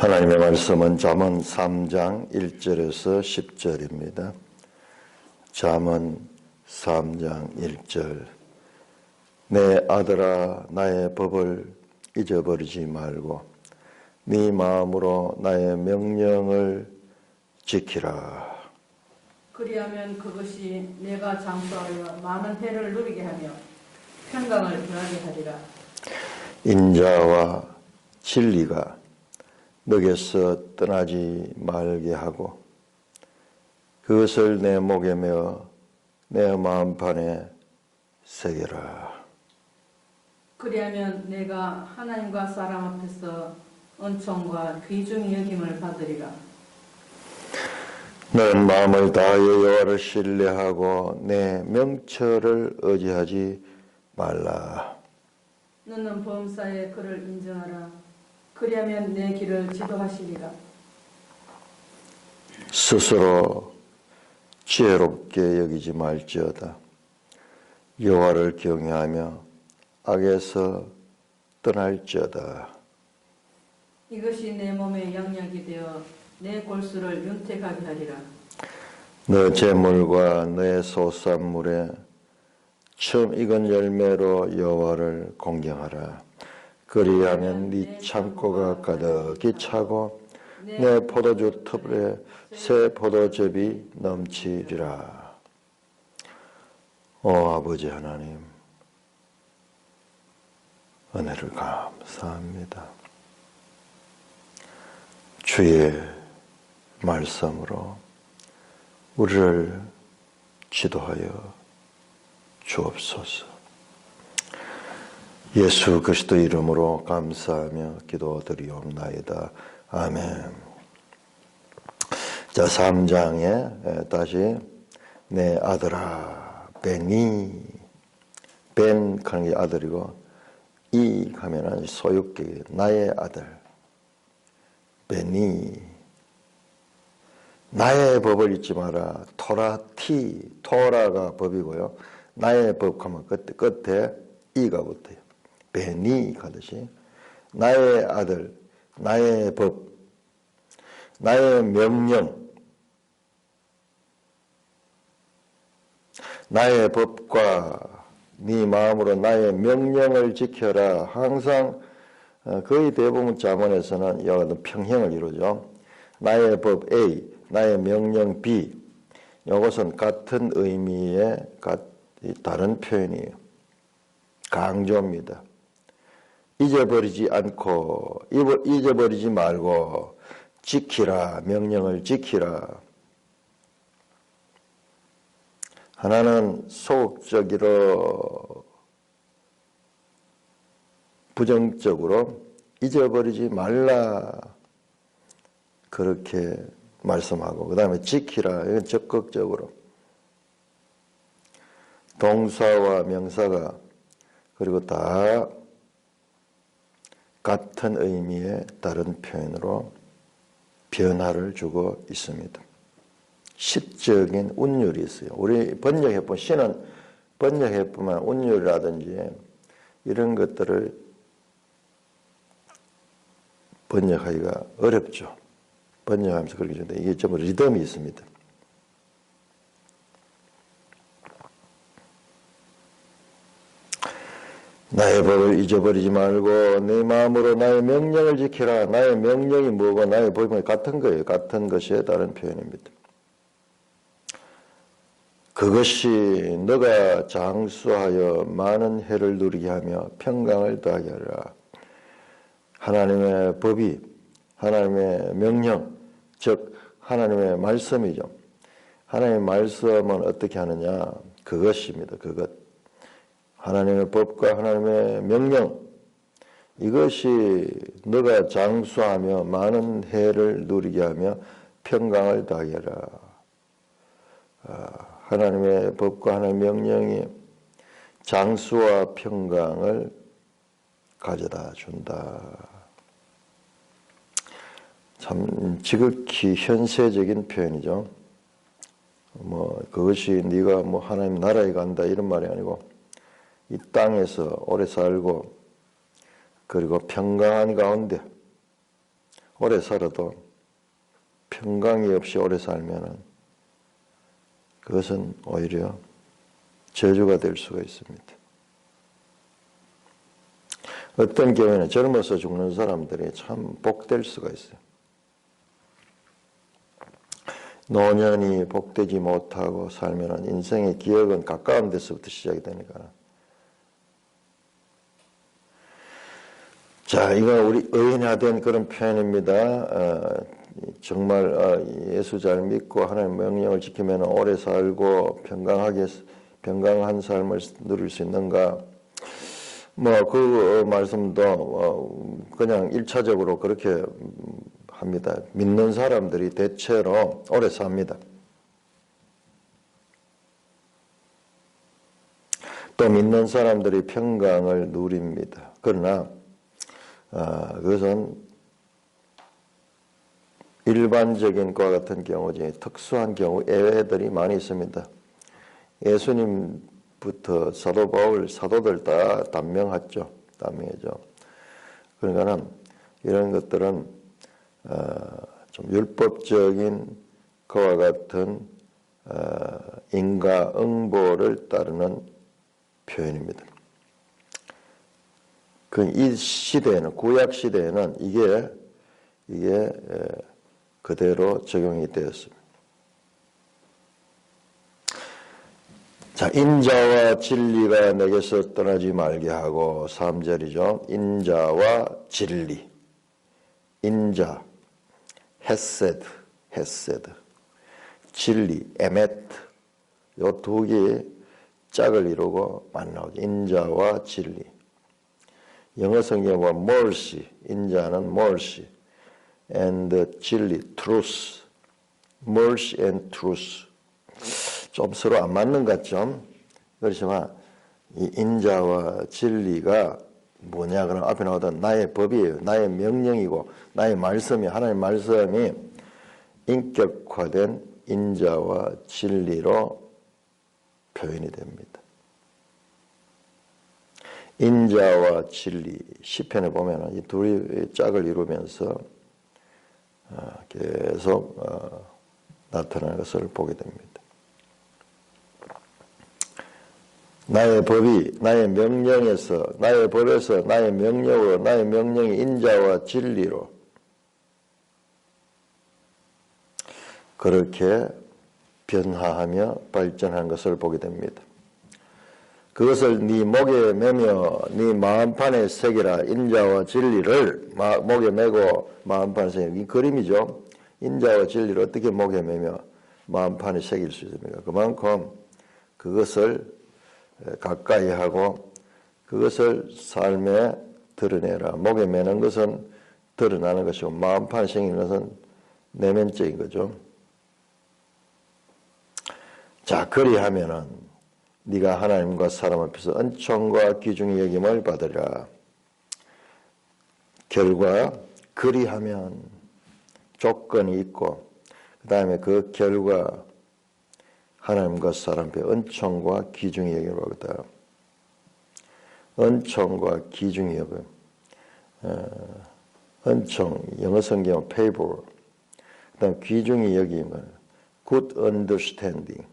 하나님의 말씀은 잠언 3장 1절에서 10절입니다. 잠언 3장 1절. 내 아들아 나의 법을 잊어버리지 말고 네 마음으로 나의 명령을 지키라. 그리하면 그것이 내가 장수하여 많은 해를 누리게 하며 평강을 더하게 하리라. 인자와 진리가 너에게서 떠나지 말게 하고 그것을 내 목에 메어 내 마음판에 새겨라. 그리하면 내가 하나님과 사람 앞에서 은총과 귀중히 여김을 받으리라. 너는 마음을 다하여 여호와를 신뢰하고 내 명철을 의지하지 말라. 너는 범사에 그를 인정하라. 그리하면 내 길을 지도하시리라. 스스로 지혜롭게 여기지 말지어다. 여호와를 경외하며 악에서 떠날지어다. 이것이 내 몸의 양약이 되어 내 골수를 윤택하게 하리라. 너 재물과 너의 소산물에 처음 익은 열매로 여호와를 공경하라. 그리하면 네 창고가 가득히 차고 내 포도주 터불에 새 포도즙이 넘치리라. 오 아버지 하나님, 은혜를 감사합니다. 주의 말씀으로 우리를 지도하여 주옵소서. 예수 그리스도 이름으로 감사하며 기도드리옵나이다. 아멘. 자, 3장에 다시 내 아들아 베니, 벤 하는 게 아들이고 이 하면은 소유격 나의 아들 베니, 나의 법을 잊지 마라. 토라가 법이고요. 나의 법 하면 끝에 이가 붙어요. 베니 하듯이 나의 아들, 나의 법, 나의 명령, 나의 법과 네 마음으로 나의 명령을 지켜라. 항상 거의 대부분 잠언에서는 이와 같은 평형을 이루죠. 나의 법 A, 나의 명령 B. 이것은 같은 의미의 다른 표현이에요. 강조입니다. 잊어버리지 않고 잊어버리지 말고 지키라. 명령을 지키라. 하나는 소극적으로 부정적으로 잊어버리지 말라 그렇게 말씀하고 그 다음에 지키라 이건 적극적으로 동사와 명사가 그리고 다 같은 의미의 다른 표현으로 변화를 주고 있습니다. 시적인 운율이 있어요. 우리 번역해보면 시는 번역해보면 운율이라든지 이런 것들을 번역하기가 어렵죠. 번역하면서 그렇게 되는데 이게 전부 리듬이 있습니다. 나의 법을 잊어버리지 말고 네 마음으로 나의 명령을 지키라. 나의 명령이 뭐고 나의 법이 같은 거예요. 같은 것에 다른 표현입니다. 그것이 너가 장수하여 많은 해를 누리게 하며 평강을 더하게 하리라. 하나님의 법이 하나님의 명령, 즉 하나님의 말씀이죠. 하나님의 말씀은 어떻게 하느냐? 그것입니다. 그것. 하나님의 법과 하나님의 명령, 이것이 너가 장수하며 많은 해를 누리게 하며 평강을 더하게 하라. 하나님의 법과 하나님의 명령이 장수와 평강을 가져다 준다. 참 지극히 현세적인 표현이죠. 그것이 네가 하나님 나라에 간다 이런 말이 아니고 이 땅에서 오래 살고 그리고 평강한 가운데 오래 살아도 평강이 없이 오래 살면은 그것은 오히려 저주가 될 수가 있습니다. 어떤 경우에는 젊어서 죽는 사람들이 참 복될 수가 있어요. 노년이 복되지 못하고 살면은 인생의 기억은 가까운 데서부터 시작이 되니까. 자, 이건 우리 의인화된 그런 표현입니다. 정말 예수 잘 믿고 하나님의 명령을 지키면 오래 살고 평강한 삶을 누릴 수 있는가? 그 말씀도 그냥 1차적으로 그렇게 합니다. 믿는 사람들이 대체로 오래 삽니다. 또 믿는 사람들이 평강을 누립니다. 그러나 그것은 일반적인 것과 같은 경우 중에 특수한 경우 예외들이 많이 있습니다. 예수님부터 사도 바울, 사도들 다 단명했죠. 그러니까는 이런 것들은 좀 율법적인 그와 같은 인과응보를 따르는 표현입니다. 이 시대에는, 구약 시대에는 이게 그대로 적용이 되었습니다. 자, 인자와 진리가 내게서 떠나지 말게 하고 3절이죠. 인자와 진리. 인자, 헤세드. 진리, 에메트. 요 두 개의 짝을 이루고 만나오죠. 인자와 진리. 영어 성경에 보면 mercy, 인자는 mercy, and 진리, truth. mercy and truth. 좀 서로 안 맞는 것 같죠? 그렇지만 이 인자와 진리가 뭐냐? 그럼 앞에 나오던 나의 법이에요. 나의 명령이고 나의 말씀이, 하나님의 말씀이 인격화된 인자와 진리로 표현이 됩니다. 인자와 진리, 시편에 보면 이 둘이 짝을 이루면서 계속 나타나는 것을 보게 됩니다. 나의 법이 나의 명령에서, 나의 법에서 나의 명령으로, 나의 명령이 인자와 진리로 그렇게 변화하며 발전한 것을 보게 됩니다. 그것을 네 목에 매며 네 마음판에 새기라. 인자와 진리를 목에 매고 마음판에 새기라. 이 그림이죠. 인자와 진리를 어떻게 목에 매며 마음판에 새길 수 있습니까? 그만큼 그것을 가까이 하고 그것을 삶에 드러내라. 목에 매는 것은 드러나는 것이고 마음판에 새기는 것은 내면적인 거죠. 자, 그리하면은 네가 하나님과 사람 앞에서 은총과 귀중히 여김을 받으리라. 결과 그리하면 조건이 있고 그 다음에 그 결과 하나님과 사람 앞에 은총과 귀중히 여김을 받다. 은총과 귀중히 여김. 은총, 영어 성경은 favor. 그 다음 귀중히 여김은 good understanding.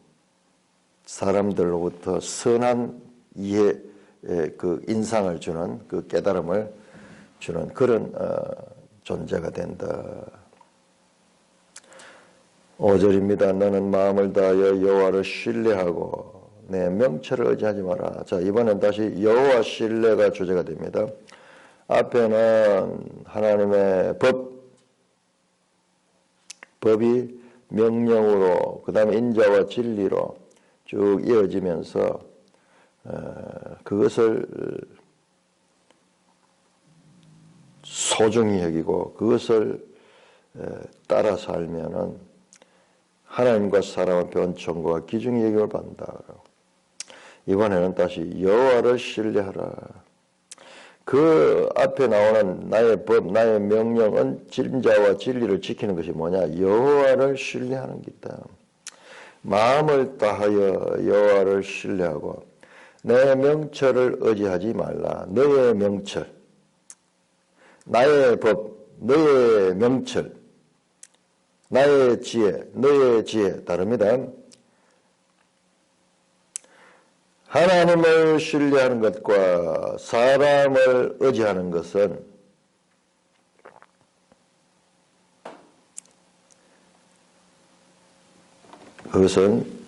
사람들로부터 선한 이해, 그 인상을 주는, 그 깨달음을 주는 그런 존재가 된다. 5절입니다. 너는 마음을 다하여 여호와를 신뢰하고 내 명철을 의지하지 마라. 자, 이번엔 다시 여호와 신뢰가 주제가 됩니다. 앞에는 하나님의 법이 명령으로, 그 다음에 인자와 진리로 쭉 이어지면서 그것을 소중히 여기고 그것을 따라 살면은 하나님과 사람 앞에 은총과 귀중히 여김을 받는다. 이번에는 다시 여호와를 신뢰하라. 그 앞에 나오는 나의 법, 나의 명령은 인자와 진리를 지키는 것이 뭐냐? 여호와를 신뢰하는 길이다. 마음을 다하여 여호와를 신뢰하고 내 명철을 의지하지 말라. 너의 명철, 나의 법, 너의 명철, 나의 지혜, 너의 지혜 다릅니다. 하나님을 신뢰하는 것과 사람을 의지하는 것은 그것은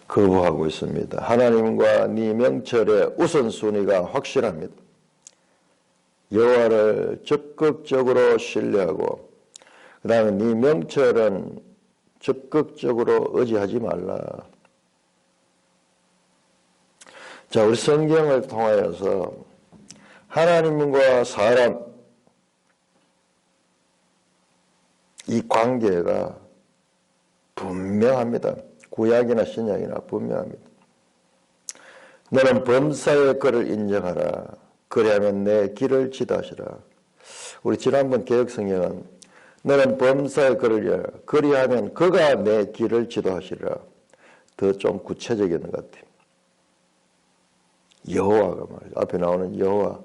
거부하고 있습니다. 하나님과 네 명철의 우선순위가 확실합니다. 여호와를 적극적으로 신뢰하고 그 다음에 네 명철은 적극적으로 의지하지 말라. 자, 우리 성경을 통하여서 하나님과 사람 이 관계가 분명합니다. 구약이나 신약이나 분명합니다. 너는 범사의 그를 인정하라. 그리하면 내 길을 지도하시라. 우리 지난번 개혁성경은 너는 범사의 그를 그리하면 그가 내 길을 지도하시라. 더 좀 구체적인 것 같아요. 여호와가 말이죠. 앞에 나오는 여호와.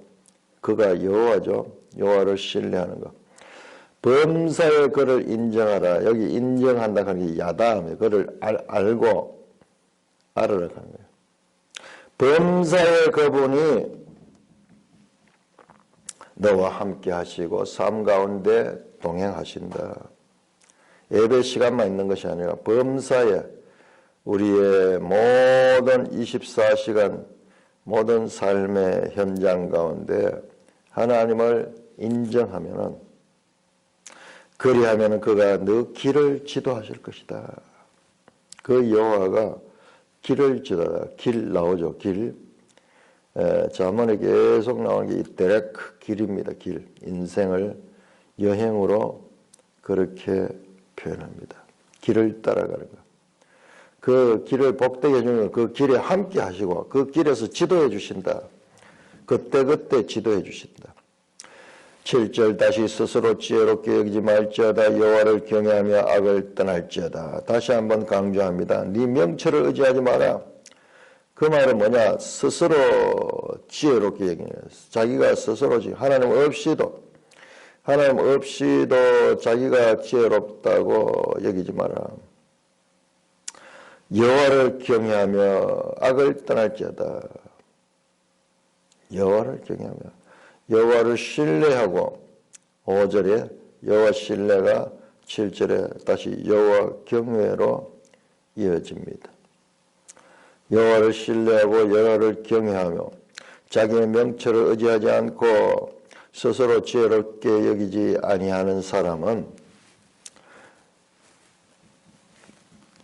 그가 여호와죠. 여호와를 신뢰하는 것. 범사의 그를 인정하라. 여기 인정한다 하는 게 야다함이에요. 그를 알고 알으라 하는 거예요. 범사의 그분이 너와 함께 하시고 삶 가운데 동행하신다. 예배 시간만 있는 것이 아니라 범사에 우리의 모든 24시간 모든 삶의 현장 가운데 하나님을 인정하면은 그리하면 그가 너 길을 지도하실 것이다. 그 여호와가 길을 지도하다. 길 나오죠. 길. 자문에 계속 나오는 게 이 데레크 길입니다. 길. 인생을 여행으로 그렇게 표현합니다. 길을 따라가는 것. 그 길을 복되게 해주는 그 길에 함께 하시고 그 길에서 지도해 주신다. 그때그때 지도해 주신다. 7절 다시 스스로 지혜롭게 여기지 말지어다. 여호와를 경외하며 악을 떠날지어다. 다시 한번 강조합니다. 네 명철을 의지하지 마라. 그 말은 뭐냐? 스스로 지혜롭게 여기는 자기가 스스로 하나님 없이도 자기가 지혜롭다고 여기지 마라. 여호와를 경외하며 악을 떠날지어다. 여호와를 경외하며 여호와를 신뢰하고 5절에 여호와 신뢰가 7절에 다시 여호와 경외로 이어집니다. 여호와를 신뢰하고 여호와를 경외하며 자기의 명철을 의지하지 않고 스스로 지혜롭게 여기지 아니하는 사람은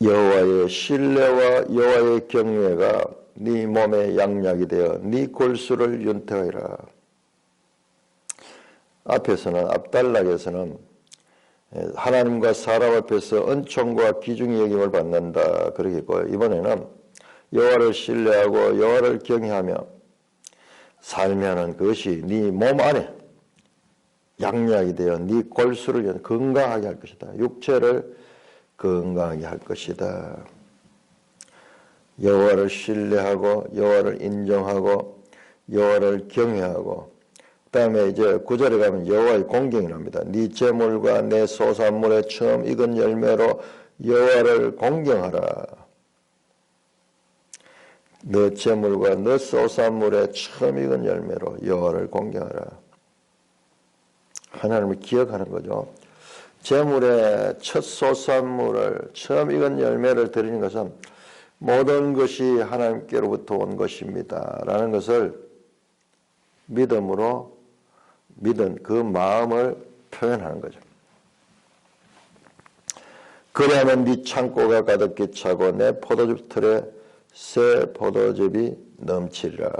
여호와의 신뢰와 여호와의 경외가 네 몸의 양약이 되어 네 골수를 윤택하리라. 앞에서는 앞단락에서는 하나님과 사람 앞에서 은총과 귀중히 여김을 받는다 그렇게 했고요. 이번에는 여호와를 신뢰하고 여호와를 경외하며 살면은 그것이 네 몸 안에 양약이 되어 네 골수를 건강하게 할 것이다. 육체를 건강하게 할 것이다. 여호와를 신뢰하고 여호와를 인정하고 여호와를 경외하고 그다음에 이제 9절에 가면 여호와의 공경이 납니다. 네 재물과 내 소산물의 처음 익은 열매로 여호와를 공경하라. 너 재물과 너 소산물의 처음 익은 열매로 여호와를 공경하라. 하나님을 기억하는 거죠. 재물의 첫 소산물을 처음 익은 열매를 드리는 것은 모든 것이 하나님께로부터 온 것입니다. 라는 것을 믿음으로 믿은 그 마음을 표현하는 거죠. 그리하면 네 창고가 가득히 차고 내 포도즙 틀에 새 포도즙이 넘치리라.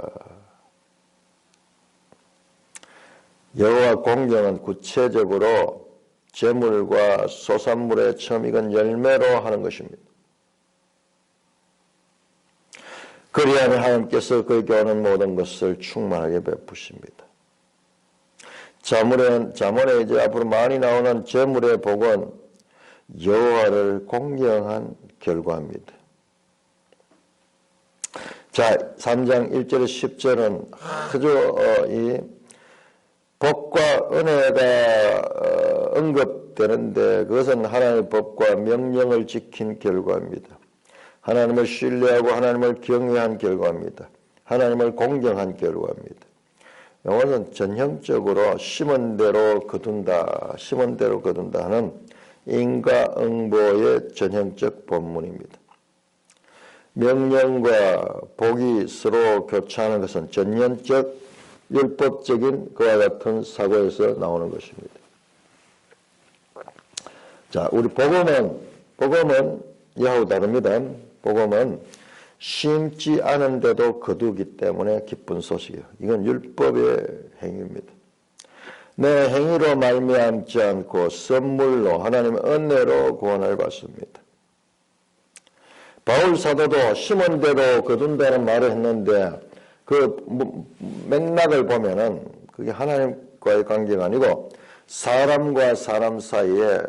여호와 공경은 구체적으로 재물과 소산물의 처음 익은 열매로 하는 것입니다. 그리하면 하나님께서 그에게 오는 모든 것을 충만하게 베푸십니다. 자문에 이제 앞으로 많이 나오는 재물의 복은 여호와를 공경한 결과입니다. 자, 3장 1절에 10절은 아주 이 복과 복과 은혜가 언급되는데 그것은 하나님의 법과 명령을 지킨 결과입니다. 하나님을 신뢰하고 하나님을 경외한 결과입니다. 하나님을 공경한 결과입니다. 이것은 전형적으로 심은 대로 거둔다, 심은 대로 거둔다 하는 인과응보의 전형적 본문입니다. 명령과 복이 서로 교차하는 것은 전형적 율법적인 그와 같은 사고에서 나오는 것입니다. 자, 우리 복음은 이하고 다릅니다. 복음은 심지 않은데도 거두기 때문에 기쁜 소식이에요. 이건 율법의 행위입니다. 내 행위로 말미암지 않고 선물로 하나님의 은혜로 구원을 받습니다. 바울 사도도 심은 대로 거둔다는 말을 했는데 그 맥락을 보면은 그게 하나님과의 관계가 아니고 사람과 사람 사이의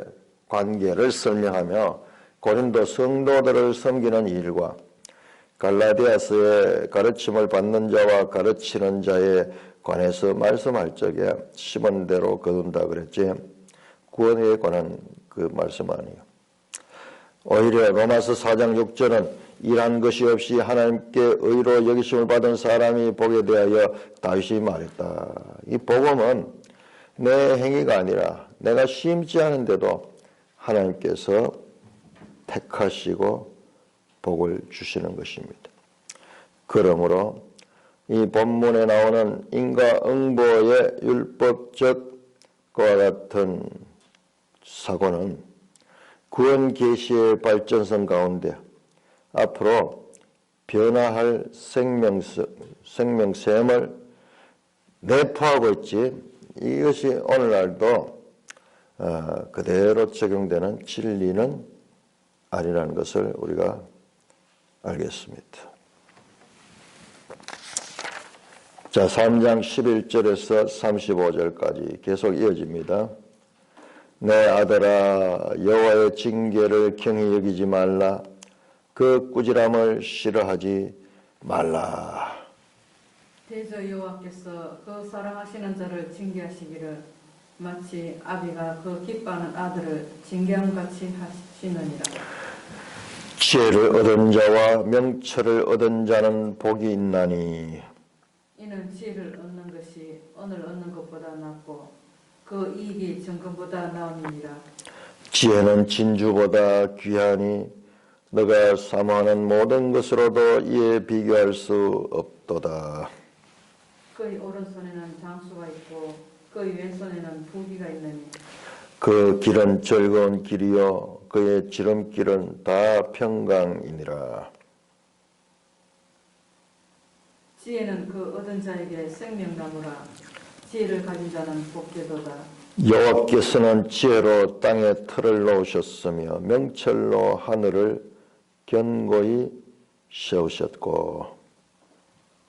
관계를 설명하며 고린도 성도들을 섬기는 일과 갈라디아서의 가르침을 받는 자와 가르치는 자에 관해서 말씀할 적에 심은 대로 거둔다 그랬지 구원에 관한 그 말씀 아니에요. 오히려 로마서 4장 6절은 일한 것이 없이 하나님께 의로 여기심을 받은 사람이 복에 대하여 다윗이 말했다. 이 복음은 내 행위가 아니라 내가 심지 않은데도 하나님께서 택하시고 복을 주시는 것입니다. 그러므로 이 본문에 나오는 인과응보의 율법적 그와 같은 사고는 구원 계시의 발전성 가운데 앞으로 변화할 생명샘을 내포하고 있지 이것이 오늘날도 그대로 적용되는 진리는 아니라는 것을 우리가 알겠습니다. 자, 3장 11절에서 35절까지 계속 이어집니다. 내 아들아 여호와의 징계를 경히 여기지 말라. 그 꾸지람을 싫어하지 말라. 대저 여호와께서 그 사랑하시는 자를 징계하시기를 마치 아비가 그 기뻐하는 아들을 징계함같이 하시느니라. 지혜를 얻은 자와 명철을 얻은 자는 복이 있나니 이는 지혜를 얻는 것이 오늘 얻는 것보다 낫고 그 이익이 정금보다 나음이니라. 지혜는 진주보다 귀하니 너가 사모하는 모든 것으로도 이에 비교할 수 없도다. 그의 오른손에는 장수가 있고 그의 왼손에는 부귀가 있느니 그 길은 즐거운 길이요 그의 지름길은 다 평강이니라. 지혜는 그 얻은 자에게 생명나무라. 지혜를 가진 자는 복되도다. 여호와께서는 지혜로 땅에 틀을 놓으셨으며 명철로 하늘을 견고히 세우셨고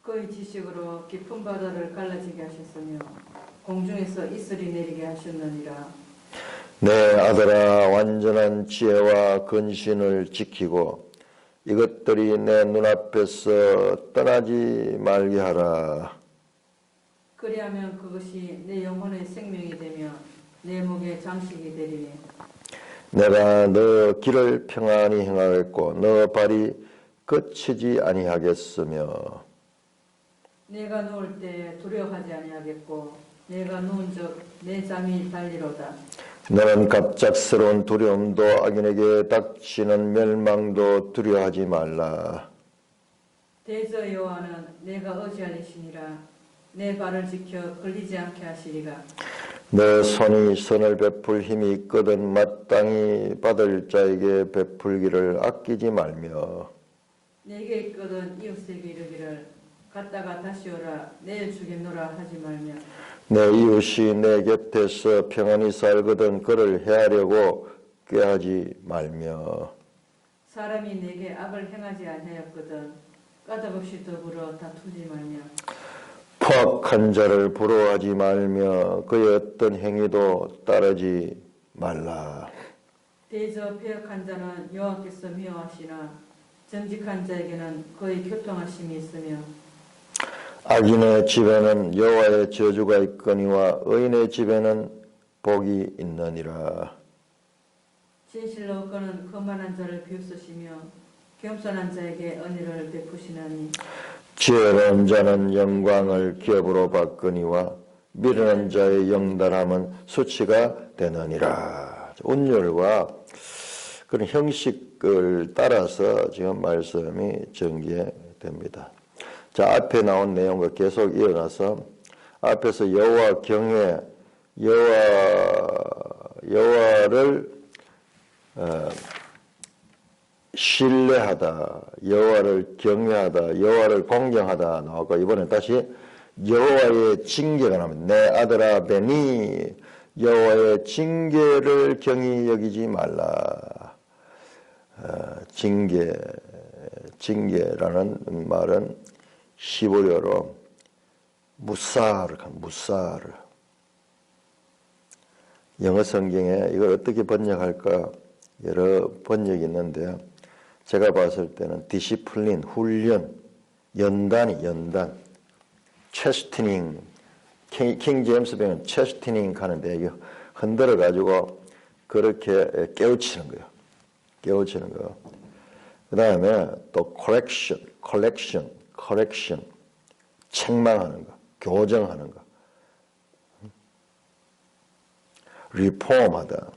그의 지식으로 깊은 바다를 갈라지게 하셨으며 공중에서 이슬이 내리게 하셨느니라. 내 아들아 완전한 지혜와 근신을 지키고 이것들이 내 눈앞에서 떠나지 말게 하라. 그리하면 그것이 내 영혼의 생명이 되며 내 목의 장식이 되리니 내가 너 길을 평안히 행하겠고 너 발이 그치지 아니하겠으며 내가 누울 때 두려워하지 아니하겠고 내가 누운 적 내 잠이 달리로다. 너는 갑작스러운 두려움도 악인에게 닥치는 멸망도 두려워하지 말라. 대저 여호와는 내가 의지하리시니라. 내 발을 지켜 걸리지 않게 하시리라. 내 손이 선을 베풀 힘이 있거든 마땅히 받을 자에게 베풀기를 아끼지 말며 내게 있거든 이웃에게 이르기를 갔다가 다시 오라 내일 주겠노라 하지 말며 내 이웃이 내 곁에서 평안히 살거든 그를 해하려고 꾀하지 말며 사람이 내게 악을 행하지 아니하였거든 까닭없이 더불어 다투지 말며 포악한 자를 부러워하지 말며 그의 어떤 행위도 따르지 말라. 대저 패역한 자는 여호와께서 미워하시나 정직한 자에게는 그의 교통하심이 있으며 악인의 집에는 여호와의 저주가 있거니와 의인의 집에는 복이 있느니라. 진실로 그는 거만한 자를 비웃으시며 겸손한 자에게 은혜를 베푸시나니 지혜로운 자는 영광을 기업으로 받거니와 미련한 자의 영달함은 수치가 되느니라. 운율과 그런 형식을 따라서 지금 말씀이 전개됩니다. 자, 앞에 나온 내용과 계속 이어가서 앞에서 여호와 경외, 여호와를 신뢰하다, 여호와를 경외하다, 여호와를 공경하다 나오고 이번에 다시 여호와의 징계가 나옵니다. 내 아들아 베니 여호와의 징계를 경히 여기지 말라. 징계라는 말은 히브리어로 무사르, 영어 성경에 이걸 어떻게 번역할까 여러 번역이 있는데 제가 봤을 때는 디시플린, 훈련, 연단, 체스티닝, 킹 제임스 병은 체스티닝 하는데 이게 흔들어 가지고 그렇게 깨우치는 거예요. 그 다음에 또 correction, 책망하는 거, 교정하는 거, 리폼하다.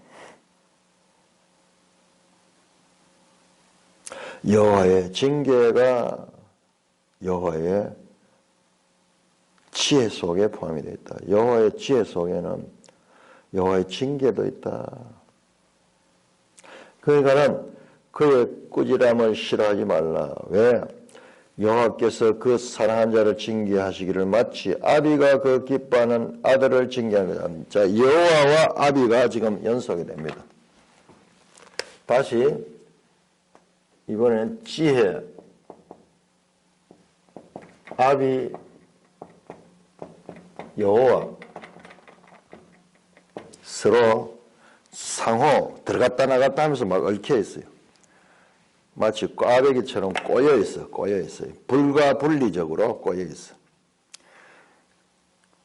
여호와의 징계가 여호와의 지혜 속에 포함이 되어 있다. 여호와의 지혜 속에는 여호와의 징계도 있다. 그러니까는 그의 꾸지람을 싫어하지 말라. 왜? 여호와께서 그 사랑한 자를 징계하시기를 마치 아비가 그 기뻐하는 아들을 징계하는 거다. 자, 여호와와 아비가 지금 연속이 됩니다. 다시 이번엔 지혜, 아비, 여호와 서로 상호 들어갔다 나갔다 하면서 막 얽혀 있어요. 마치 꽈배기처럼 꼬여 있어요. 불과 분리적으로 꼬여 있어.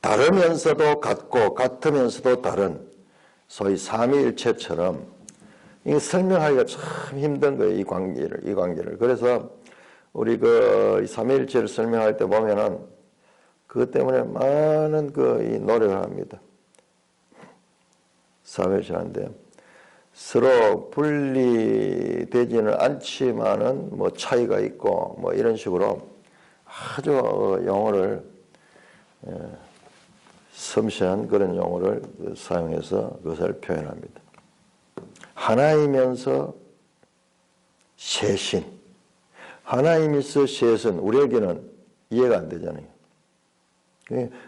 다르면서도 같고 같으면서도 다른 소위 삼위일체처럼 이 설명하기가 참 힘든 거예요. 이 관계를. 그래서 우리 그 삼위일체를 설명할 때 보면은 그것 때문에 많은 이 노력을 합니다. 삼위일체인데 서로 분리되지는 않지만은 뭐 차이가 있고 뭐 이런 식으로 아주 용어를 섬세한 그런 용어를 사용해서 그것을 표현합니다. 하나이면서 셋인, 하나이면서 셋은 우리에게는 이해가 안 되잖아요.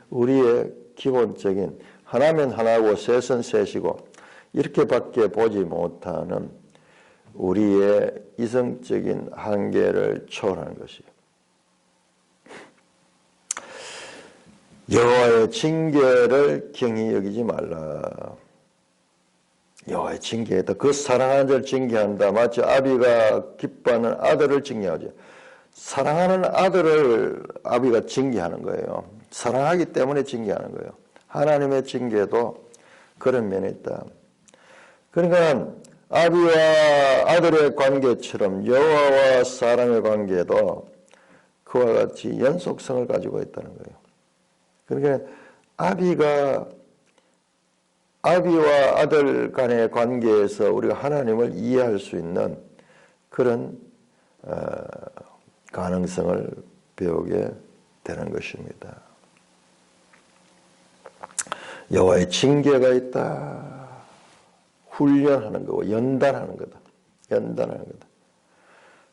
우리의 기본적인 하나면 하나고 셋은 셋이고 이렇게밖에 보지 못하는 우리의 이성적인 한계를 초월하는 것이에요. 여호와의 징계를 경히 여기지 말라. 여호와의 징계다. 그 사랑하는 자를 징계한다. 마치 아비가 기뻐하는 아들을 징계하죠. 사랑하는 아들을 아비가 징계하는 거예요. 사랑하기 때문에 징계하는 거예요. 하나님의 징계도 그런 면이 있다. 그러니까 아비와 아들의 관계처럼 여호와와 사람의 관계도 그와 같이 연속성을 가지고 있다는 거예요. 그러니까 아비와 아들 간의 관계에서 우리가 하나님을 이해할 수 있는 그런 가능성을 배우게 되는 것입니다. 여호와의 징계가 있다. 훈련하는 거고 연단하는 거다.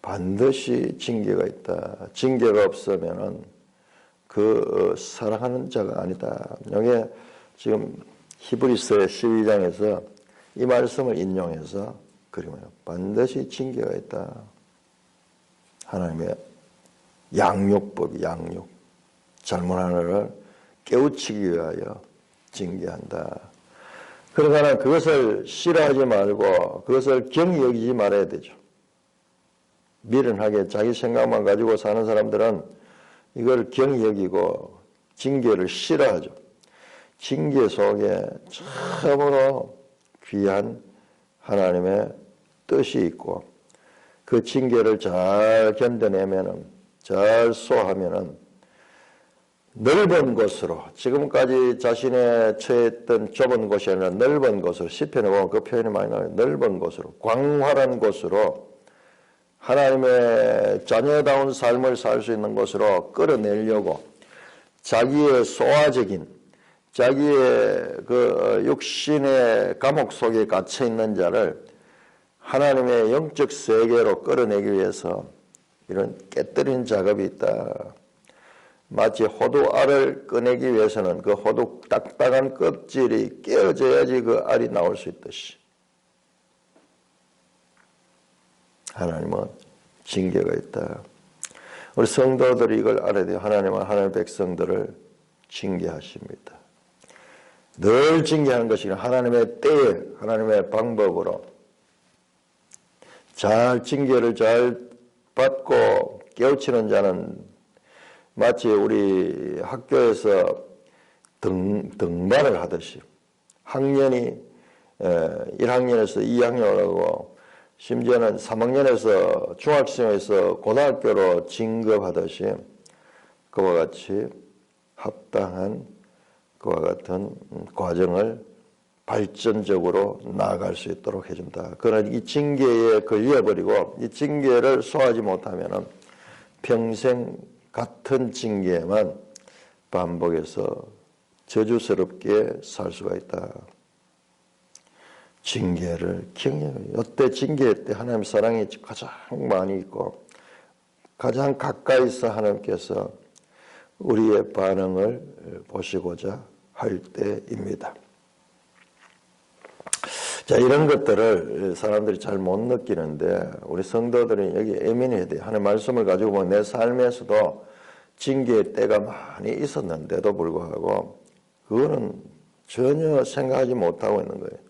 반드시 징계가 있다. 징계가 없으면은 그 사랑하는 자가 아니다. 여기 지금 히브리서 12장에서 이 말씀을 인용해서 그리면 반드시 징계가 있다. 하나님의 양육법이 잘못하는 것을 깨우치기 위하여 징계한다. 그러나 그것을 싫어하지 말고 그것을 경히 여기지 말아야 되죠. 미련하게 자기 생각만 가지고 사는 사람들은 이걸 경히 여기고 징계를 싫어하죠. 징계 속에 참으로 귀한 하나님의 뜻이 있고 그 징계를 잘 견뎌내면은, 잘 소화하면은 넓은 곳으로, 지금까지 자신의 처했던 좁은 곳이 아니라 넓은 곳으로, 시편에 보면 그 표현이 많이 나와요. 넓은 곳으로, 광활한 곳으로, 하나님의 자녀다운 삶을 살 수 있는 곳으로 끌어내려고 자기의 소화적인, 자기의 그 육신의 감옥 속에 갇혀 있는 자를 하나님의 영적 세계로 끌어내기 위해서 이런 깨뜨리는 작업이 있다. 마치 호두 알을 꺼내기 위해서는 그 호두 딱딱한 껍질이 깨어져야지 그 알이 나올 수 있듯이, 하나님은 징계가 있다. 우리 성도들이 이걸 알아야 돼요. 하나님은 하나님의 백성들을 징계하십니다. 늘 징계하는 것이 하나님의 때에, 하나님의 방법으로 잘 징계를 잘 받고 깨우치는 자는 마치 우리 학교에서 등반을 하듯이 학년이 1학년에서 2학년을 하고 심지어는 3학년에서 중학생에서 고등학교로 진급하듯이 그와 같이 합당한 그와 같은 과정을 발전적으로 나아갈 수 있도록 해준다. 그러나 이 징계에 걸려버리고 이 징계를 소화하지 못하면 평생 같은 징계만 반복해서 저주스럽게 살 수가 있다. 징계를 경외해요. 이때 징계 때 하나님 사랑이 가장 많이 있고 가장 가까이서 하나님께서 우리의 반응을 보시고자 할 때입니다. 자, 이런 것들을 사람들이 잘 못 느끼는데 우리 성도들이 여기 예민해야 돼요. 하나님의 말씀을 가지고 보면 내 삶에서도 징계의 때가 많이 있었는데도 불구하고 그거는 전혀 생각하지 못하고 있는 거예요.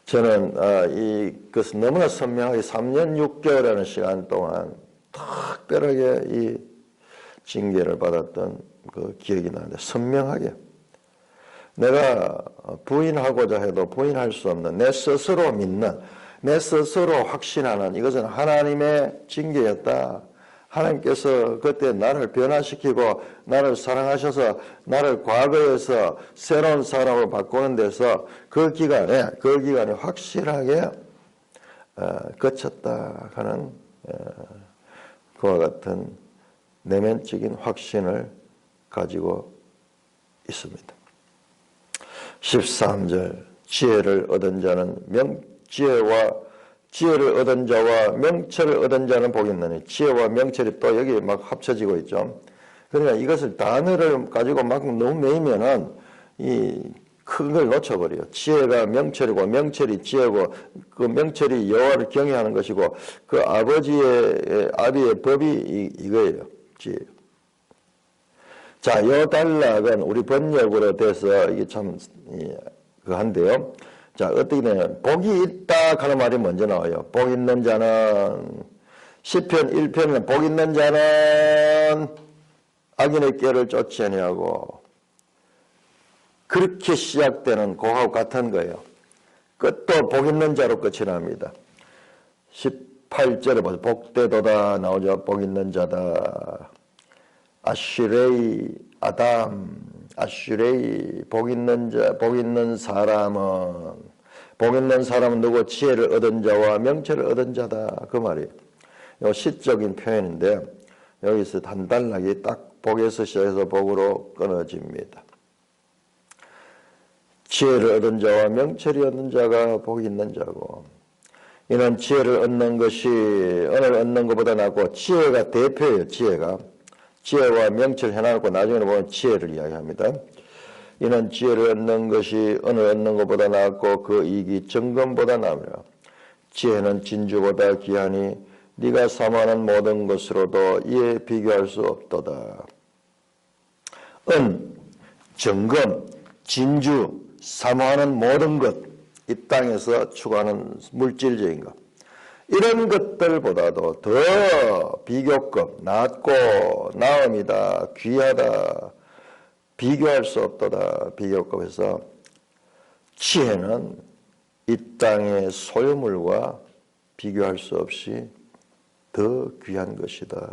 저는 이것은 너무나 선명하게 3년 6개월이라는 시간 동안 특별하게 이 징계를 받았던 그 기억이 나는데, 선명하게 내가 부인하고자 해도 부인할 수 없는, 내 스스로 믿는, 내 스스로 확신하는 이것은 하나님의 징계였다. 하나님께서 그때 나를 변화시키고 나를 사랑하셔서 나를 과거에서 새로운 사람으로 바꾸는 데서 그 기간에 확실하게 거쳤다 하는 그와 같은 내면적인 확신을 가지고 있습니다. 13절, 지혜를 얻은 자는 지혜를 얻은 자와 명철을 얻은 자는 복이 있느니, 지혜와 명철이 또 여기 막 합쳐지고 있죠. 그러니까 이것을 단어를 가지고 막 너무 매이면은 이 큰 걸 놓쳐버려요. 지혜가 명철이고 명철이 지혜고 그 명철이 여호와를 경외하는 것이고 그 아비의 법이 이거예요. 지혜. 자, 요 단락은 우리 번역으로 돼서 이게 참 한데요. 자, 어떻게 되냐면 복이 있다 하는 말이 먼저 나와요. 복 있는 자는, 시편 1편에는 복 있는 자는 악인의 꾀를 쫓지 아니하고, 그렇게 시작되는 그하고 같은 거예요. 끝도 복 있는 자로 끝이 납니다. 18절에 보세요. 복되도다 나오죠. 복 있는 자다. 아슈레이 아담, 아슈레이, 복 있는 자, 복 있는 사람은 누구? 지혜를 얻은 자와 명철을 얻은 자다. 그 말이에요. 이 시적인 표현인데 여기서 단단하게 딱 복에서 시작해서 복으로 끊어집니다. 지혜를 얻은 자와 명철이 얻은 자가 복이 있는 자고, 이는 지혜를 얻는 것이 은을 얻는 것보다 낫고, 지혜가 대표예요. 지혜와 명철 해놔놓고 나중에 보면 지혜를 이야기합니다. 이는 지혜를 얻는 것이 은을 얻는 것보다 낫고 그 이익이 정금보다 나으리라. 지혜는 진주보다 귀하니 네가 사모하는 모든 것으로도 이에 비교할 수 없도다. 은, 정금, 진주, 사모하는 모든 것, 이 땅에서 추구하는 물질적인 것, 이런 것들보다도 더 비교급, 낮고 나음이다, 귀하다, 비교할 수 없도다, 비교급에서 지혜는 이 땅의 소유물과 비교할 수 없이 더 귀한 것이다.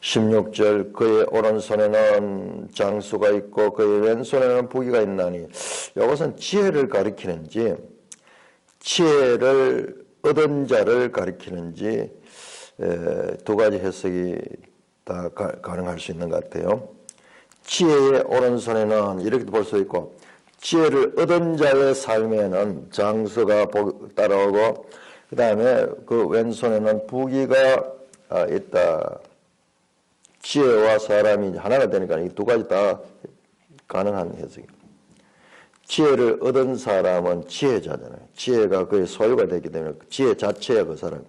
16절 그의 오른손에는 장수가 있고 그의 왼손에는 부귀가 있나니 이것은 지혜를 가리키는지 지혜를 얻은 자를 가리키는지 두 가지 해석이 다 가능할 수 있는 것 같아요. 지혜의 오른손에는 이렇게 볼 수 있고 지혜를 얻은 자의 삶에는 장수가 따라오고 그 다음에 그 왼손에는 부귀가 있다. 지혜와 사람이 하나가 되니까 이 두 가지 다 가능한 해석입니다. 지혜를 얻은 사람은 지혜자잖아요. 지혜가 그의 소유가 되기 때문에 지혜 자체야 그 사람.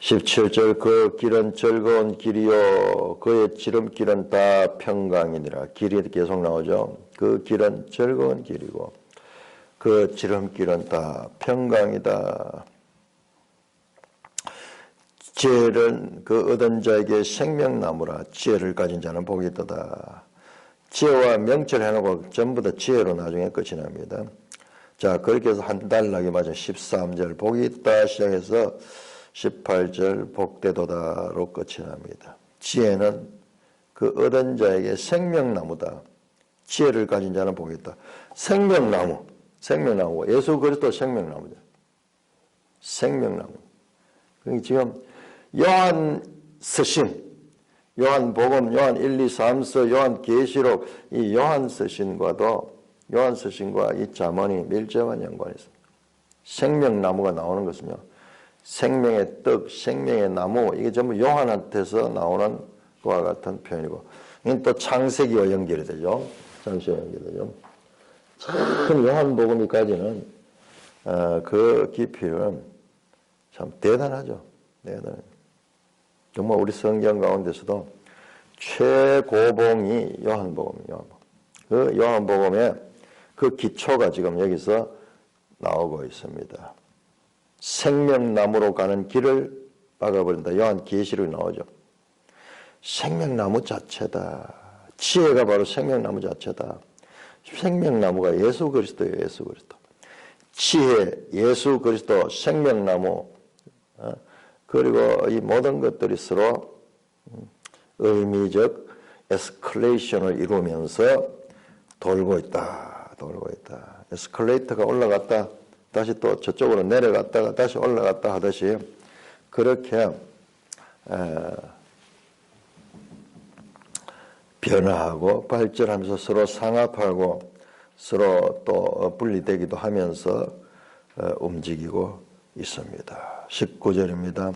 17절 그 길은 즐거운 길이요 그의 지름길은 다 평강이니라. 길이 계속 나오죠. 그 길은 즐거운 길이고 그 지름길은 다 평강이다. 지혜는 그 얻은 자에게 생명나무라. 지혜를 가진 자는 복이 있도다. 지혜와 명철 해놓고 전부 다 지혜로 나중에 끝이 납니다. 자, 그렇게 해서 한 단락이 맞아 13절 복이 있다 시작해서 18절 복되도다로 끝이 납니다. 지혜는 그 얻은 자에게 생명나무다. 지혜를 가진 자는 복이 있다. 생명나무, 예수 그리스도 생명나무죠. 생명나무. 지금 요한 서신, 요한복음, 요한 1, 2, 3서, 요한 계시록, 이 요한 서신과 이 잠언이 밀접한 연관이 있습니다. 생명나무가 나오는 것은요, 생명의 떡, 생명의 나무, 이게 전부 요한한테서 나오는 것과 같은 표현이고, 이건 또 창세기와 연결이 되죠. 창세기와 연결이 되죠. 참 요한복음이까지는 그 깊이는 참 대단하죠. 대단해요. 정말 우리 성경 가운데서도 최고봉이 요한복음이에요. 그 요한복음의 그 기초가 지금 여기서 나오고 있습니다. 생명나무로 가는 길을 막아버린다. 요한계시록이 나오죠. 생명나무 자체다. 지혜가 바로 생명나무 자체다. 생명나무가 예수 그리스도예요. 예수 그리스도. 지혜, 예수 그리스도, 생명나무, 그리고 이 모든 것들이 서로 의미적 에스컬레이션을 이루면서 돌고 있다. 에스컬레이터가 올라갔다. 다시 또 저쪽으로 내려갔다가 다시 올라갔다 하듯이 그렇게 변화하고 발전하면서 서로 상합하고 서로 또 분리되기도 하면서 움직이고 있습니다. 19절입니다.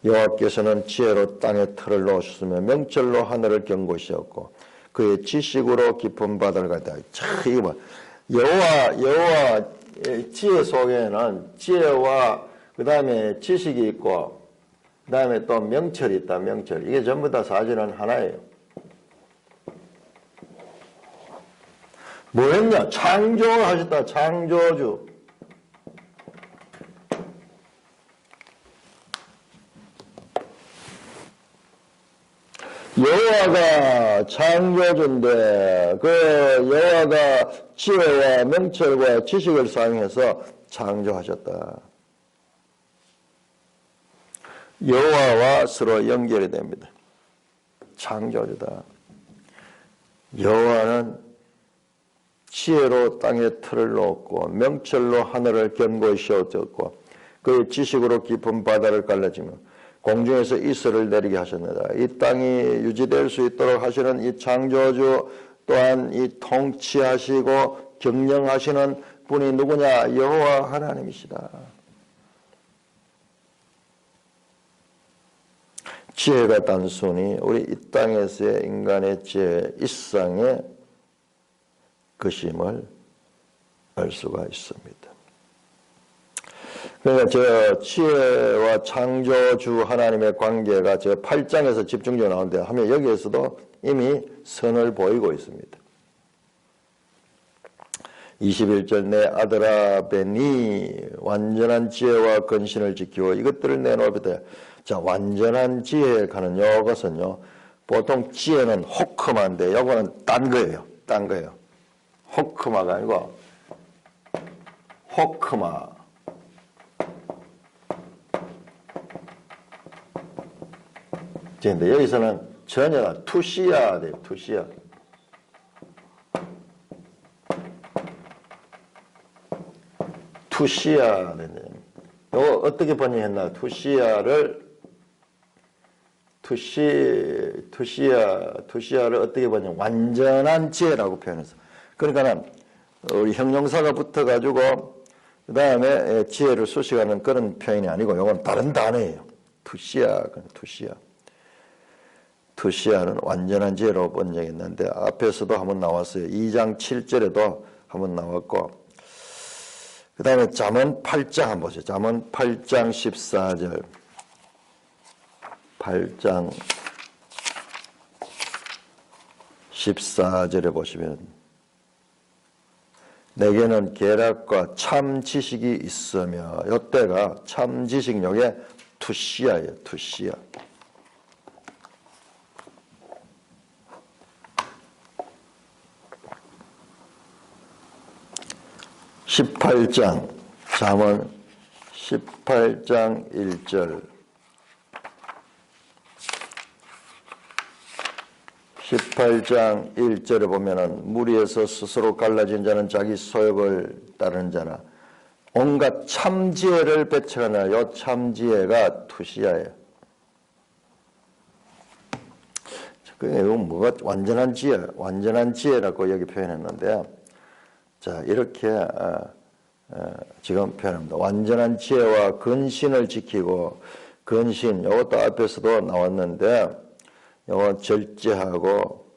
여호와께서는 지혜로 땅에 틀을 놓으셨으며 명철로 하늘을 견고시었고 그의 지식으로 깊은 바다를 갔다. 이거 봐. 여호와 지혜 속에는 지혜와 그 다음에 지식이 있고 그 다음에 또 명철이 있다. 명철. 이게 전부 다 사실은 하나예요. 뭐였냐? 창조하셨다. 창조주. 여호와가 창조주인데 그 여호와가 지혜와 명철과 지식을 사용해서 창조하셨다. 여호와와 서로 연결이 됩니다. 창조주다. 여호와는 지혜로 땅에 틀을 놓고 명철로 하늘을 견고히 씌웠고 그의 지식으로 깊은 바다를 갈라지며 공중에서 이슬을 내리게 하셨느라. 이 땅이 유지될 수 있도록 하시는 이 창조주 또한 이 통치하시고 경영하시는 분이 누구냐? 여호와 하나님이시다. 지혜가 단순히 우리 이 땅에서의 인간의 지혜 일상의 것임을 알 수가 있습니다. 그러니까 저 지혜와 창조주 하나님의 관계가 저 8장에서 집중적으로 나오는데 하면 여기에서도 이미 선을 보이고 있습니다. 21절 내 아들아 네 완전한 지혜와 근신을 지키고 이것들을 내 눈앞에. 자, 완전한 지혜에 가는 이것은요, 보통 지혜는 호크마인데 이거는 딴 거예요. 딴 거예요. 호크마가 아니고 호크마. 근데 여기서는 전혀 투시야 돼요. 투시야. 투시야 된다. 이거 어떻게 번역했나? 투시야를 어떻게 번역? 완전한 지혜라고 표현했어. 그러니까는 우리 형용사가 붙어가지고 그 다음에 지혜를 수식하는 그런 표현이 아니고 이건 다른 단어예요. 투시야는 완전한 지혜로 번역했는데 앞에서도 한번 나왔어요. 2장 7절에도 한번 나왔고 그 다음에 잠언 8장 한번 보세요. 잠언 8장 14절 8장 14절에 보시면 내게는 계략과 참 지식이 있으며 이때가 참 지식력의 투시야예요. 투시야. 18장 잠언 18장 1절 18장 1절에 보면은 무리에서 스스로 갈라진 자는 자기 소욕을 따르는 자나 온갖 참지혜를 배척하나 요 참지혜가 투시야예요. 이건 뭐가 완전한 지혜라고 여기 표현했는데 자, 이렇게 지금 표현합니다. 완전한 지혜와 근신을 지키고 근신, 이것도 앞에서도 나왔는데 이거 절제하고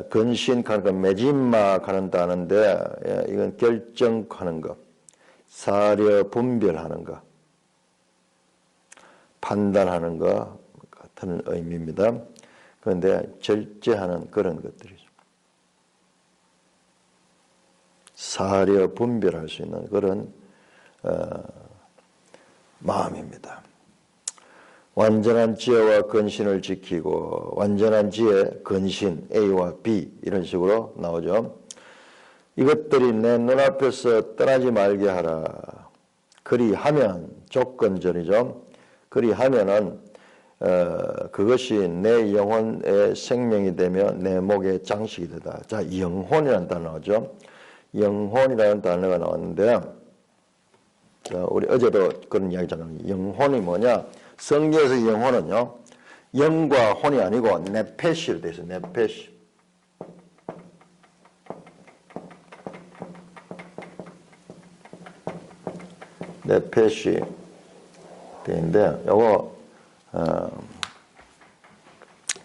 근신 가는 건 매진마 가는 다는데 이건 결정하는 거, 사려 분별하는 거, 판단하는 거 같은 의미입니다. 그런데 절제하는 그런 것들이죠. 사려 분별할 수 있는 그런 마음입니다. 완전한 지혜와 근신을 지키고 완전한 지혜, 근신, A와 B 이런 식으로 나오죠. 이것들이 내 눈앞에서 떠나지 말게 하라. 그리하면 조건절이죠. 그리하면은 그것이 내 영혼의 생명이 되며 내 목의 장식이 되다. 자, 영혼이라는 단어 나오죠. 영혼이라는 단어가 나왔는데 우리 어제도 그런 이야기 했잖아요. 영혼이 뭐냐? 성경에서 영혼은요, 영과 혼이 아니고 네페시로 되어 있어요. 네페시. 네페시 되는데 요거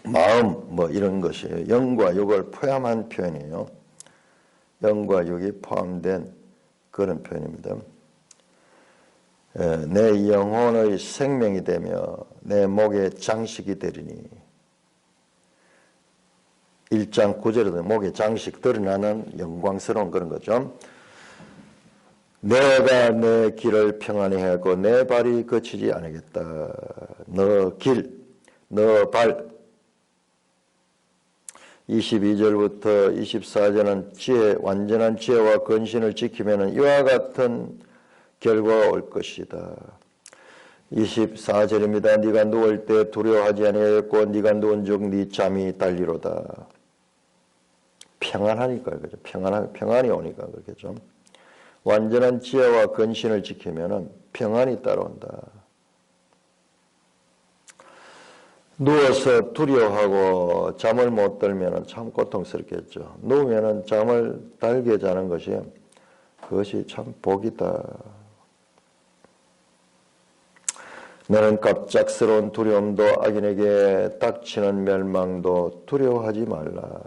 마음 뭐 이런 것이에요. 영과 육을 포함한 표현이에요. 영과 육이 포함된 그런 표현입니다. 내 영혼의 생명이 되며 내 목의 장식이 되리니 1장 9절에도 목의 장식 드러나는 영광스러운 그런 거죠. 내가 내 길을 평안히 하고 내 발이 거치지 않겠다. 너 길, 너 발 22절부터 24절은 지혜, 완전한 지혜와 근신을 지키면 이와 같은 결과가 올 것이다. 24절입니다. 네가 누울 때 두려워하지 아니하였고 네가 누운 즉 네 잠이 달리로다. 평안하니까 그죠. 평안이 오니까 그렇겠죠. 완전한 지혜와 근신을 지키면 평안이 따라온다. 누워서 두려워하고 잠을 못 들면 참 고통스럽겠죠. 누우면 잠을 달게 자는 것이 그것이 참 복이다. 너는 갑작스러운 두려움도 악인에게 닥치는 멸망도 두려워하지 말라.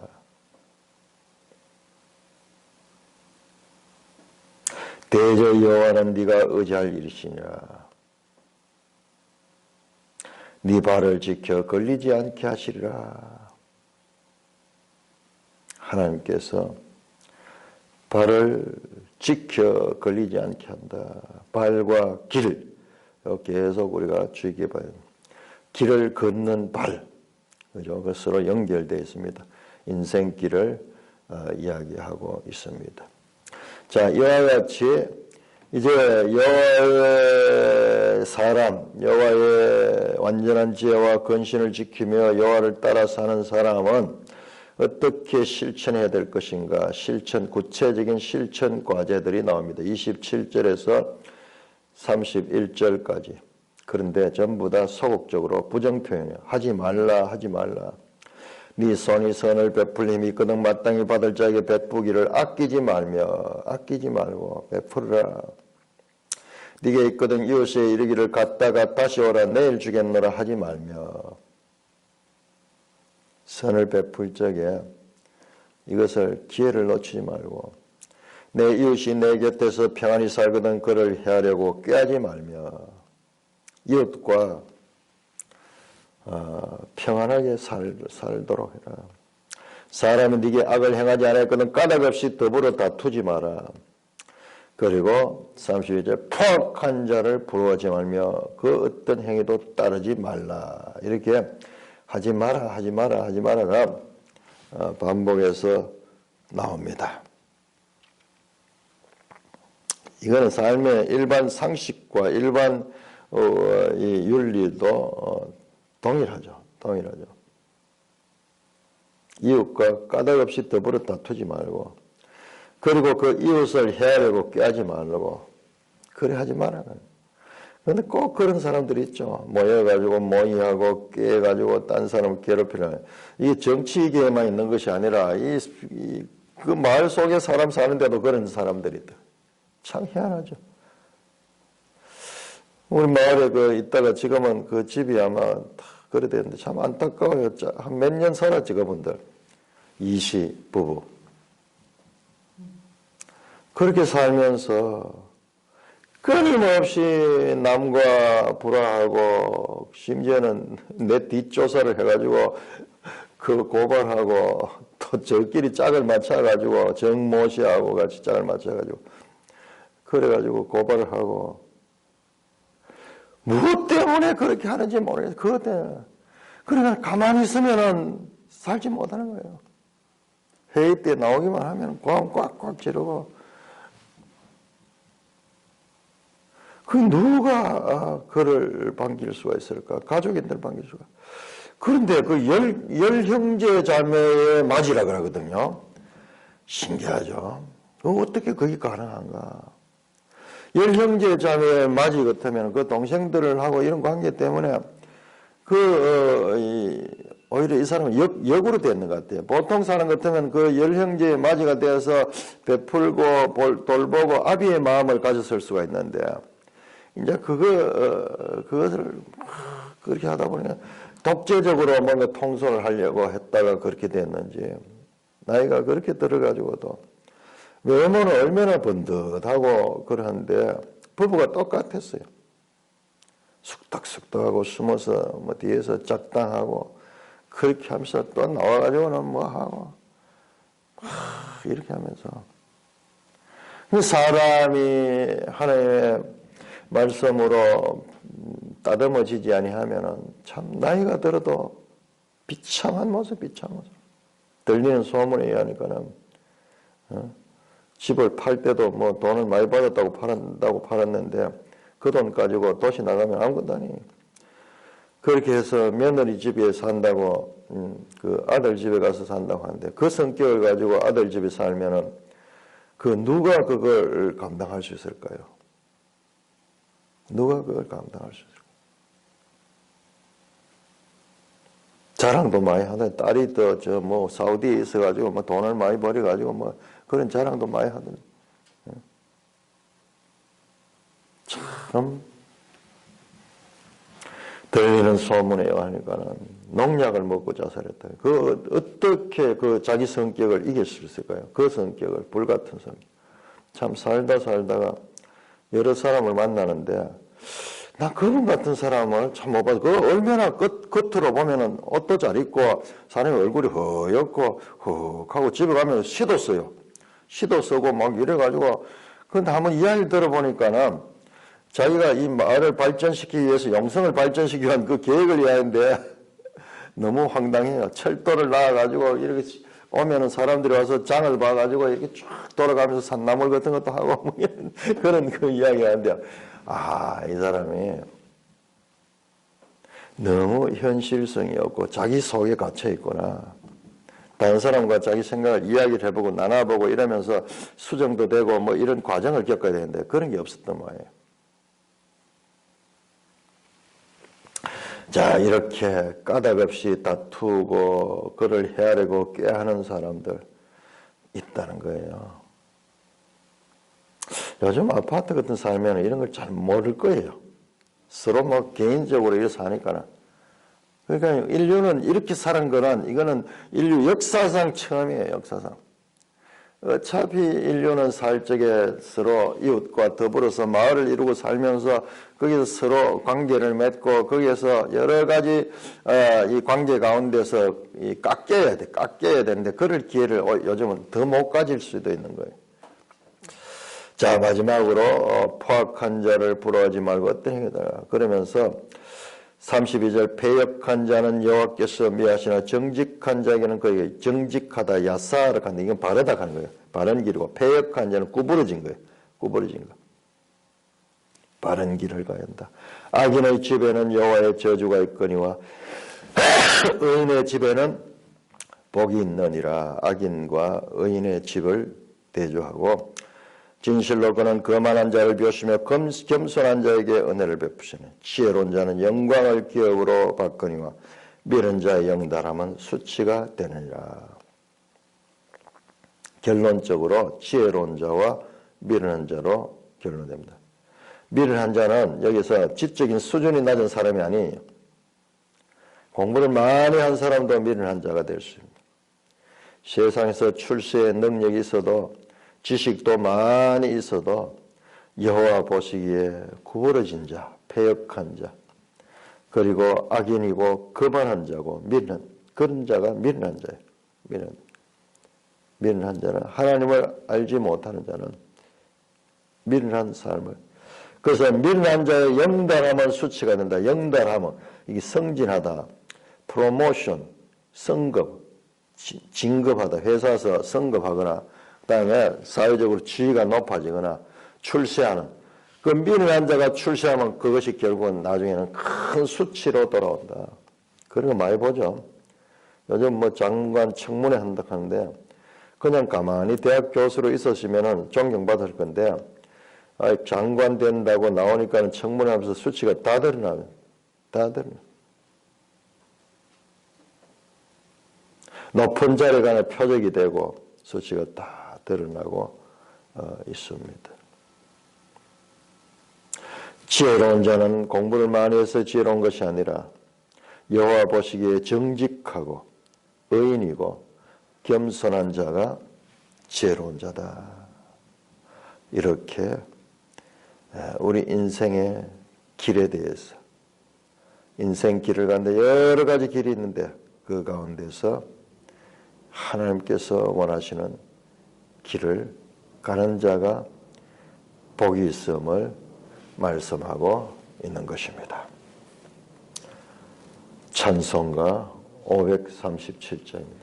대저 여호와는 네가 의지할 일이시니라. 네 발을 지켜 걸리지 않게 하시리라. 하나님께서 발을 지켜 걸리지 않게 한다. 발과 길 계속 우리가 주의깊게 봐야 됩니다. 길을 걷는 발, 그죠? 그 서로 연결되어 있습니다. 인생길을 이야기하고 있습니다. 자, 이와 같이 이제 여호와의 사람, 여호와의 완전한 지혜와 근신을 지키며 여호와를 따라 사는 사람은 어떻게 실천해야 될 것인가? 구체적인 실천 과제들이 나옵니다. 27절에서 31절까지. 그런데 전부 다 소극적으로 부정표현이에요. 하지 말라, 하지 말라. 네 손이 선을 베풀 힘이 있거든 마땅히 받을 자에게 베푸기를 아끼지 말고 베풀으라. 네게 있거든 이웃에 이르기를 갔다가 다시 오라 내일 주겠노라 하지 말며 선을 베풀 적에 이것을 기회를 놓치지 말고 내 이웃이 내 곁에서 평안히 살거든 그를 해하려고 꾀하지 말며 이웃과 평안하게 살도록 해라. 사람이 네게 악을 행하지 않았거든 까닭없이 더불어 다투지 마라. 그리고 32절 포악한 자를 부러워하지 말며 그 어떤 행위도 따르지 말라. 이렇게 하지 마라가 반복해서 나옵니다. 이거는 삶의 일반 상식과 일반 이 윤리도 동일하죠. 이웃과 까닭없이 더불어 다투지 말고 그리고 그 이웃을 해하려고 꾀하지 말라고 그래 하지 말아요. 그런데 꼭 그런 사람들이 있죠. 모여가지고 모의하고 꾀해가지고 딴 사람을 괴롭히려. 이게 정치계에만 있는 것이 아니라 그 마을 속에 사람 사는데도 그런 사람들이 있다. 참 희한하죠. 우리 마을에 있다가 지금은 그 집이 아마 다 그래 되는데 참 안타까워요. 한 몇 년 살았지 그분들. 이시 부부. 그렇게 살면서 끊임없이 남과 불화하고 심지어는 내 뒷조사를 해가지고 그 고발하고 또 저끼리 짝을 맞춰가지고 정모씨하고 같이 짝을 맞춰가지고 그래가지고 고발을 하고 무엇 때문에 그렇게 하는지 모르겠어요. 그것 때문에. 그러니까 가만히 있으면은 살지 못하는 거예요. 회의 때 나오기만 하면 고함 꽉꽉 지르고 그 누가 그를 반길 수가 있을까? 가족인들 반길 수가. 그런데 그 열 형제 자매의 맞이라 그러거든요. 신기하죠. 어떻게 그게 가능한가? 열 형제 자매의 맞이 같으면 그 동생들을 하고 이런 관계 때문에 오히려 이 사람은 역으로 되는 것 같아요. 보통 사람 같으면 그 열 형제의 맞이가 되어서 베풀고 돌보고 아비의 마음을 가졌을 수가 있는데 이제 그것을 그렇게 하다 보니까 독재적으로 뭔가 통솔을 하려고 했다가 그렇게 됐는지 나이가 그렇게 들어가지고도 외모는 얼마나 번듯하고 그러는데 부부가 똑같았어요. 숙닥숙닥하고 숨어서 뭐 뒤에서 짝당하고 그렇게 하면서 또 나와가지고는 뭐 하고 이렇게 하면서 사람이 하나님의 말씀으로 따듬어지지 아니하면은 참 나이가 들어도 비참한 모습. 들리는 소문에 의하니까는 집을 팔 때도 뭐 돈을 많이 받았다고 팔았는데 그 돈 가지고 도시 나가면 아무것도 아니에요. 그렇게 해서 며느리 집에 산다고 그 아들 집에 가서 산다고 하는데 그 성격을 가지고 아들 집에 살면은 그 누가 그걸 감당할 수 있을까요? 누가 그걸 감당할 수 있을까요? 자랑도 많이 하던데 딸이 또 저 뭐 사우디에 있어가지고 뭐 돈을 많이 벌여가지고 뭐 그런 자랑도 많이 하던데 참 들리는 소문에 의하니까는 농약을 먹고 자살했다. 그 어떻게 그 자기 성격을 이길 수 있을까요? 그 성격을 불같은 성격. 참 살다가 여러 사람을 만나는데 나 그분 같은 사람을 참 못 봐서 그 얼마나 겉으로 보면은 옷도 잘 입고 사람의 얼굴이 허옇고 헉하고 집에 가면 시도 써요. 시도 쓰고 막 이래가지고, 근데 한번 이야기를 들어보니까는 자기가 이 마을을 발전시키기 위해서 영성을 발전시키기 위한 그 계획을 이야기하는데 너무 황당해요. 철도를 놔가지고 이렇게 오면은 사람들이 와서 장을 봐가지고 이렇게 쫙 돌아가면서 산나물 같은 것도 하고 뭐 그런 그 이야기 하는데, 이 사람이 너무 현실성이 없고 자기 속에 갇혀 있구나. 다른 사람과 자기 생각을 이야기를 해보고 나눠보고 이러면서 수정도 되고 뭐 이런 과정을 겪어야 되는데 그런 게 없었단 말이에요. 자, 이렇게 까닭없이 다투고 그를 헤아리고 꾀하는 사람들 있다는 거예요. 요즘 아파트 같은 살면 이런 걸 잘 모를 거예요. 서로 뭐 개인적으로 이렇게 사니까는. 그러니까 인류는 이렇게 사는 거는 이거는 인류 역사상 처음이에요. 역사상. 어차피 인류는 살 적에 서로 이웃과 더불어서 마을을 이루고 살면서 거기서 서로 관계를 맺고 거기에서 여러 가지 이 관계 가운데서 깎여야 되는데 그럴 기회를 요즘은 더 못 가질 수도 있는 거예요. 자, 마지막으로 포악한 자를 부러워하지 말고 어떤 행위다. 그러면서 32절 패역한 자는 여호와께서 미하시나 정직한 자에게는 그에게 정직하다 야사르 한다. 이건 바르다 하는 거예요. 바른 길이고 패역한 자는 구부러진 거예요. 구부러진 거. 바른 길을 가야 한다. 악인의 집에는 여호와의 저주가 있거니와 의인의 집에는 복이 있느니라. 악인과 의인의 집을 대조하고 진실로 그는 거만한 자를 비우시며 겸손한 자에게 은혜를 베푸시네. 지혜로운 자는 영광을 기업으로 받거니와 미련한 자의 영달함은 수치가 되느니라. 결론적으로 지혜로운 자와 미련한 자로 결론됩니다. 미련한 자는 여기서 지적인 수준이 낮은 사람이 아니에요. 공부를 많이 한 사람도 미련한 자가 될 수 있습니다. 세상에서 출세의 능력이 있어도 지식도 많이 있어도 여호와 보시기에 구부러진 자, 패역한 자, 그리고 악인이고 거만한 자고 그런 자가 미련한 자예요. 미련한 자는 하나님을 알지 못하는 자는 미련한 삶을. 그래서 미련한 자의 영달함은 수치가 된다. 영달함은 이게 성진하다, 프로모션, 성급, 진급하다. 회사에서 성급하거나 그다음에 사회적으로 지위가 높아지거나 출세하는 그 미련한 자가 출세하면 그것이 결국은 나중에는 큰 수치로 돌아온다. 그런 거 많이 보죠. 요즘 뭐 장관 청문회 한다 하는데 그냥 가만히 대학 교수로 있었으면 존경받을 건데 장관 된다고 나오니까는 청문회 하면서 수치가 다 드러나요. 다 드러나. 높은 자리에 가는 표적이 되고 수치가 다 드러나고 있습니다. 지혜로운 자는 공부를 많이 해서 지혜로운 것이 아니라 여호와 보시기에 정직하고 의인이고 겸손한 자가 지혜로운 자다. 이렇게 우리 인생의 길에 대해서 인생 길을 가는데 여러 가지 길이 있는데 그 가운데서 하나님께서 원하시는 길을 가는 자가 복이 있음을 말씀하고 있는 것입니다. 찬송가 537장입니다.